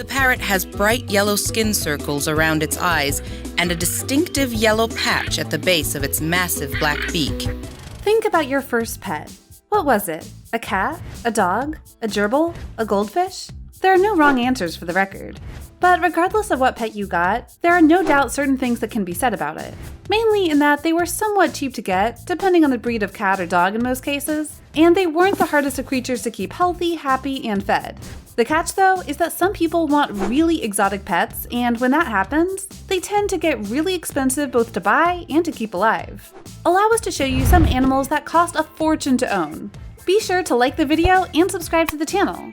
The parrot has bright yellow skin circles around its eyes and a distinctive yellow patch at the base of its massive black beak. Think about your first pet. What was it? A cat? A dog? A gerbil? A goldfish? There are no wrong answers for the record. But regardless of what pet you got, there are no doubt certain things that can be said about it. Mainly in that they were somewhat cheap to get, depending on the breed of cat or dog in most cases, and they weren't the hardest of creatures to keep healthy, happy, and fed. The catch, though, is that some people want really exotic pets, and when that happens, they tend to get really expensive both to buy and to keep alive. Allow us to show you some animals that cost a fortune to own. Be sure to like the video and subscribe to the channel.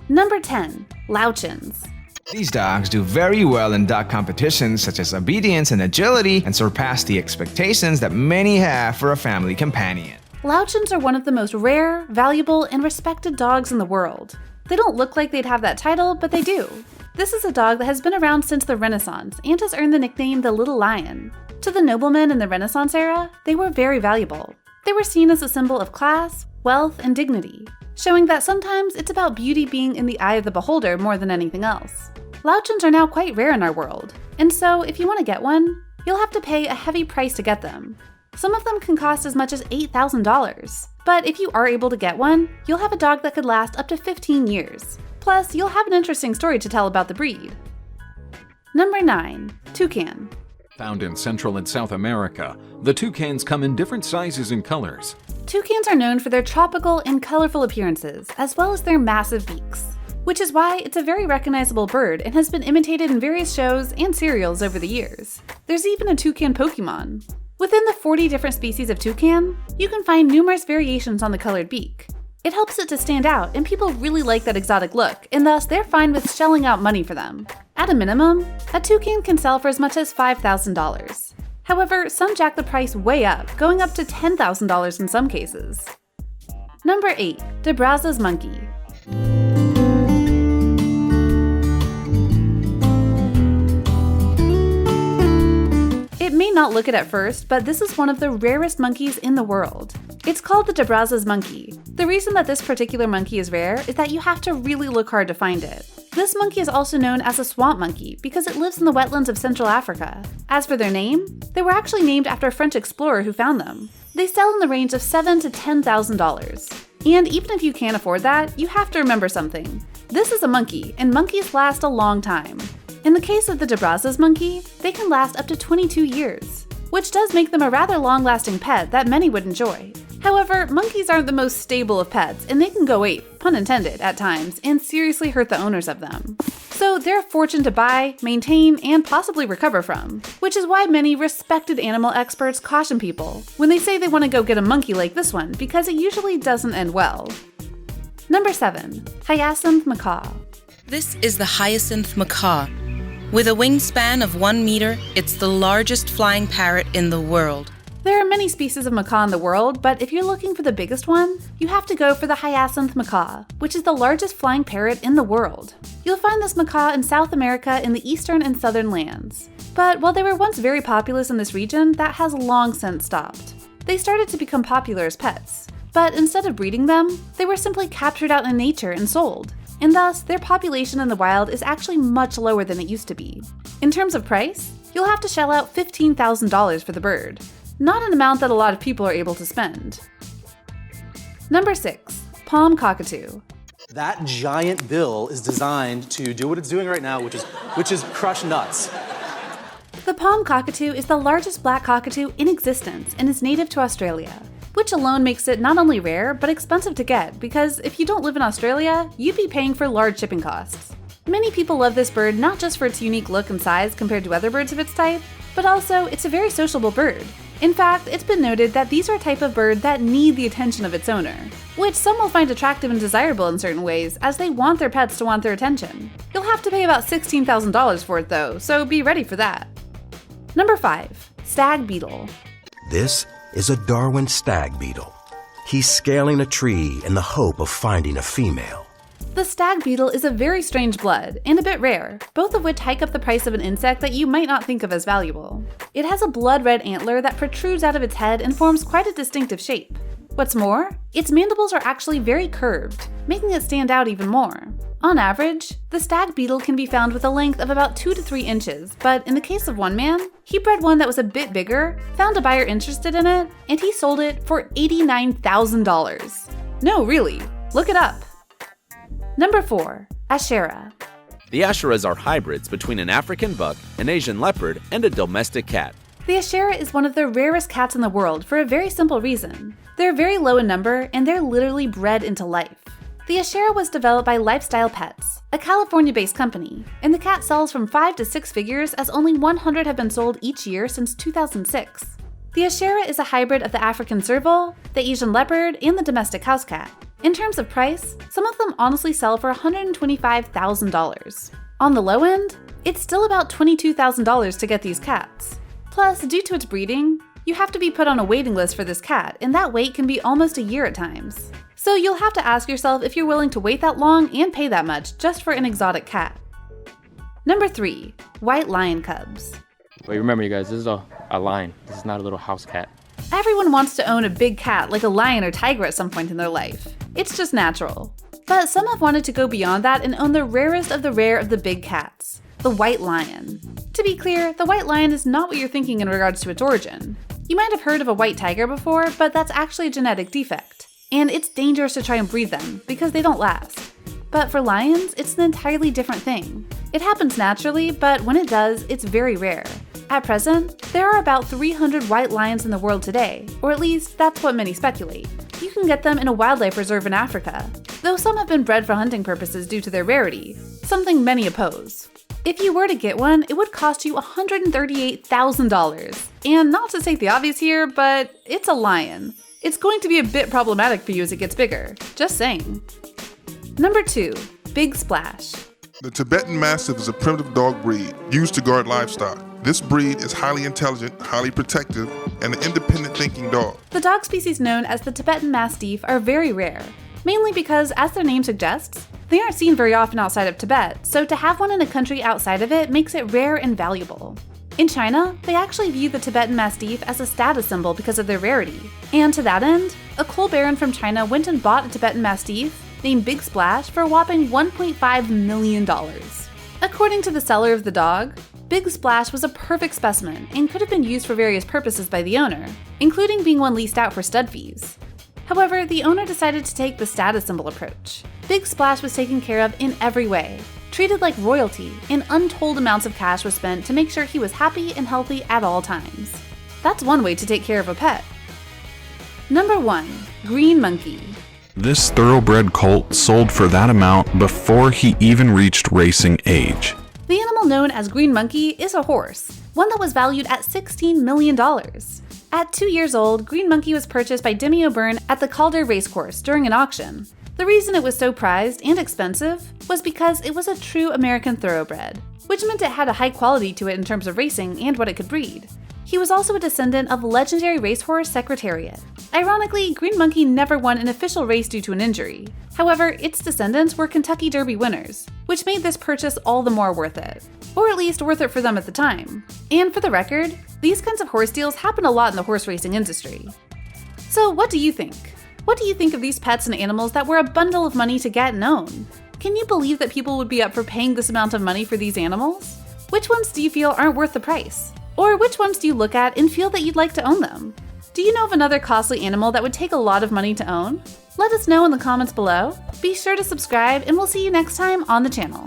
Number 10. Louchins. These dogs do very well in dog competitions such as obedience and agility and surpass the expectations that many have for a family companion. Louchins are one of the most rare, valuable, and respected dogs in the world. They don't look like they'd have that title, but they do. This is a dog that has been around since the Renaissance and has earned the nickname the Little Lion. To the noblemen in the Renaissance era, they were very valuable. They were seen as a symbol of class, wealth, and dignity, showing that sometimes it's about beauty being in the eye of the beholder more than anything else. Louchins are now quite rare in our world, and so if you want to get one, you'll have to pay a heavy price to get them. Some of them can cost as much as $8,000, but if you are able to get one, you'll have a dog that could last up to 15 years. Plus, you'll have an interesting story to tell about the breed. Number 9. Toucan. Found in Central and South America, the toucans come in different sizes and colors. Toucans are known for their tropical and colorful appearances, as well as their massive beaks, which is why it's a very recognizable bird and has been imitated in various shows and serials over the years. There's even a toucan Pokemon. Within the 40 different species of toucan, you can find numerous variations on the colored beak. It helps it to stand out, and people really like that exotic look, and thus they're fine with shelling out money for them. At a minimum, a toucan can sell for as much as $5,000. However, some jack the price way up, going up to $10,000 in some cases. Number 8. De Brazza's monkey. It may not look it at first, but this is one of the rarest monkeys in the world. It's called the De Brazza's monkey. The reason that this particular monkey is rare is that you have to really look hard to find it. This monkey is also known as a swamp monkey because it lives in the wetlands of Central Africa. As for their name, they were actually named after a French explorer who found them. They sell in the range of $7,000 to $10,000. And even if you can't afford that, you have to remember something. This is a monkey, and monkeys last a long time. In the case of the De Brazza's monkey, they can last up to 22 years, which does make them a rather long-lasting pet that many would enjoy. However, monkeys aren't the most stable of pets, and they can go ape, pun intended, at times, and seriously hurt the owners of them. So they're a fortune to buy, maintain, and possibly recover from, which is why many respected animal experts caution people when they say they want to go get a monkey like this one, because it usually doesn't end well. Number 7. Hyacinth Macaw. This is the Hyacinth Macaw. With a wingspan of 1 meter, it's the largest flying parrot in the world. There are many species of macaw in the world, but if you're looking for the biggest one, you have to go for the Hyacinth Macaw, which is the largest flying parrot in the world. You'll find this macaw in South America in the eastern and southern lands. But while they were once very populous in this region, that has long since stopped. They started to become popular as pets, but instead of breeding them, they were simply captured out in nature and sold. And thus, their population in the wild is actually much lower than it used to be. In terms of price, you'll have to shell out $15,000 for the bird, not an amount that a lot of people are able to spend. Number 6. Palm Cockatoo. That giant bill is designed to do what it's doing right now, which is crush nuts. The palm cockatoo is the largest black cockatoo in existence and is native to Australia, which alone makes it not only rare, but expensive to get, because if you don't live in Australia, you'd be paying for large shipping costs. Many people love this bird not just for its unique look and size compared to other birds of its type, but also it's a very sociable bird. In fact, it's been noted that these are a type of bird that need the attention of its owner, which some will find attractive and desirable in certain ways, as they want their pets to want their attention. You'll have to pay about $16,000 for it though, so be ready for that. Number 5. Stag Beetle. This is a Darwin stag beetle. He's scaling a tree in the hope of finding a female. The stag beetle is a very strange blood, and a bit rare, both of which hike up the price of an insect that you might not think of as valuable. It has a blood-red antler that protrudes out of its head and forms quite a distinctive shape. What's more, its mandibles are actually very curved, making it stand out even more. On average, the stag beetle can be found with a length of about 2 to 3 inches, but in the case of one man, he bred one that was a bit bigger, found a buyer interested in it, and he sold it for $89,000. No, really, look it up. Number 4. Ashera. The Asheras are hybrids between an African buck, an Asian leopard, and a domestic cat. The Ashera is one of the rarest cats in the world for a very simple reason. They're very low in number, and they're literally bred into life. The Ashera was developed by Lifestyle Pets, a California-based company, and the cat sells from 5 to 6 figures as only 100 have been sold each year since 2006. The Ashera is a hybrid of the African serval, the Asian leopard, and the domestic house cat. In terms of price, some of them honestly sell for $125,000. On the low end, it's still about $22,000 to get these cats. Plus, due to its breeding, you have to be put on a waiting list for this cat, and that wait can be almost a year at times. So you'll have to ask yourself if you're willing to wait that long and pay that much just for an exotic cat. Number 3. White lion cubs. Wait, remember you guys, this is a lion. This is not a little house cat. Everyone wants to own a big cat like a lion or tiger at some point in their life. It's just natural. But some have wanted to go beyond that and own the rarest of the rare of the big cats, the white lion. To be clear, the white lion is not what you're thinking in regards to its origin. You might have heard of a white tiger before, but that's actually a genetic defect. And it's dangerous to try and breed them because they don't last. But for lions, it's an entirely different thing. It happens naturally, but when it does, it's very rare. At present, there are about 300 white lions in the world today, or at least that's what many speculate. You can get them in a wildlife reserve in Africa, though some have been bred for hunting purposes due to their rarity, something many oppose. If you were to get one, it would cost you $138,000. And not to state the obvious here, but it's a lion. It's going to be a bit problematic for you as it gets bigger, just saying. Number 2. Big Splash. The Tibetan Mastiff is a primitive dog breed used to guard livestock. This breed is highly intelligent, highly protective, and an independent thinking dog. The dog species known as the Tibetan Mastiff are very rare, mainly because, as their name suggests, they aren't seen very often outside of Tibet, so to have one in a country outside of it makes it rare and valuable. In China, they actually view the Tibetan Mastiff as a status symbol because of their rarity. And to that end, a coal baron from China went and bought a Tibetan Mastiff named Big Splash for a whopping $1.5 million. According to the seller of the dog, Big Splash was a perfect specimen and could have been used for various purposes by the owner, including being one leased out for stud fees. However, the owner decided to take the status symbol approach. Big Splash was taken care of in every way, treated like royalty, and untold amounts of cash was spent to make sure he was happy and healthy at all times. That's one way to take care of a pet. Number 1. Green Monkey. This thoroughbred colt sold for that amount before he even reached racing age. The animal known as Green Monkey is a horse, one that was valued at $16 million. At 2 years old, Green Monkey was purchased by Demi O'Byrne at the Calder Racecourse during an auction. The reason it was so prized and expensive was because it was a true American thoroughbred, which meant it had a high quality to it in terms of racing and what it could breed. He was also a descendant of legendary racehorse Secretariat. Ironically, Green Monkey never won an official race due to an injury. However, its descendants were Kentucky Derby winners, which made this purchase all the more worth it. Or at least worth it for them at the time. And for the record, these kinds of horse deals happen a lot in the horse racing industry. So what do you think? What do you think of these pets and animals that were a bundle of money to get and own? Can you believe that people would be up for paying this amount of money for these animals? Which ones do you feel aren't worth the price? Or which ones do you look at and feel that you'd like to own them? Do you know of another costly animal that would take a lot of money to own? Let us know in the comments below. Be sure to subscribe, and we'll see you next time on the channel.